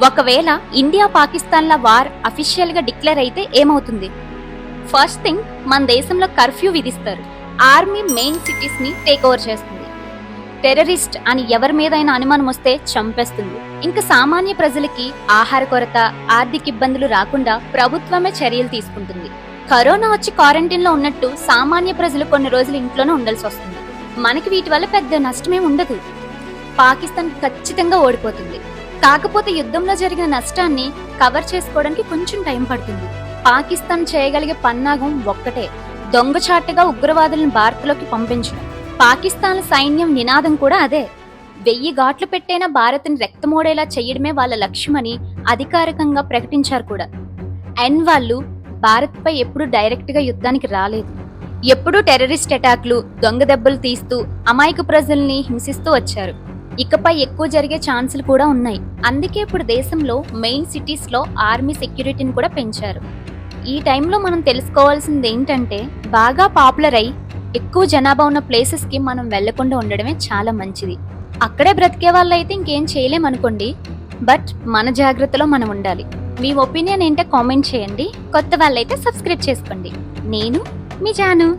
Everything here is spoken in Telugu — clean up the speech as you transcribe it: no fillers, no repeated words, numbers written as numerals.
ఒకవేళ ఇండియా పాకిస్తాన్ల వార్ అఫీషియల్ గా డిక్లేర్ అయితే ఏమవుతుంది? ఫస్ట్ థింగ్, మన దేశంలో కర్ఫ్యూ విధిస్తారు. ఆర్మీ మెయిన్ సిటీస్ ని టేక్ ఓవర్ చేస్తుంది. టెర్రరిస్ట్ అని ఎవరి మీదైనా అనుమానం వస్తే చంపేస్తుంది. ఇంకా సామాన్య ప్రజలకి ఆహార కొరత, ఆర్థిక ఇబ్బందులు రాకుండా ప్రభుత్వమే చర్యలు తీసుకుంటుంది. కరోనా వచ్చి క్వారంటైన్ లో ఉన్నట్టు సామాన్య ప్రజలు కొన్ని రోజులు ఇంట్లోనే ఉండాల్సి వస్తుంది. మనకి వీటి వల్ల పెద్ద నష్టమే ఉండదు. పాకిస్తాన్ ఖచ్చితంగా ఓడిపోతుంది. కాకపోతే యుద్ధంలో జరిగిన నష్టాన్ని కవర్ చేసుకోవడానికి కొంచెం టైం పడుతుంది. పాకిస్తాన్ చేయగలిగే పన్నాగం ఒక్కటే, దొంగచాటుగా ఉగ్రవాదులను భారత్లోకి పంపించడం. పాకిస్తాన్ సైన్యం నినాదం కూడా అదే. 1000 ఘాట్లు పెట్టైనా భారత్ని రెక్తమోడేలా చేయడమే వాళ్ళ లక్ష్యమని అధికారికంగా ప్రకటించారు కూడా. అండ్ వాళ్ళు భారత్ పై ఎప్పుడు డైరెక్ట్ గా యుద్ధానికి రాలేదు. ఎప్పుడూ టెర్రరిస్ట్ అటాక్లు, దొంగ దెబ్బలు తీస్తూ అమాయక ప్రజల్ని హింసిస్తూ వచ్చారు. ఇకపై ఎక్కువ జరిగే ఛాన్సులు కూడా ఉన్నాయి. అందుకే ఇప్పుడు దేశంలో మెయిన్ సిటీస్ లో ఆర్మీ సెక్యూరిటీని కూడా పెంచారు. ఈ టైంలో మనం తెలుసుకోవాల్సింది ఏంటంటే, బాగా పాపులర్ అయి ఎక్కువ జనాభా ఉన్న ప్లేసెస్ కి మనం వెళ్లకుండా ఉండడమే చాలా మంచిది. అక్కడే బ్రతికే వాళ్ళైతే ఇంకేం చేయలేమనుకోండి, బట్ మన జాగ్రత్తలో మనం ఉండాలి. మీ ఒపీనియన్ ఏంటో కామెంట్ చేయండి. కొత్త వాళ్ళైతే సబ్స్క్రైబ్ చేసుకోండి. నేను మీ జాను.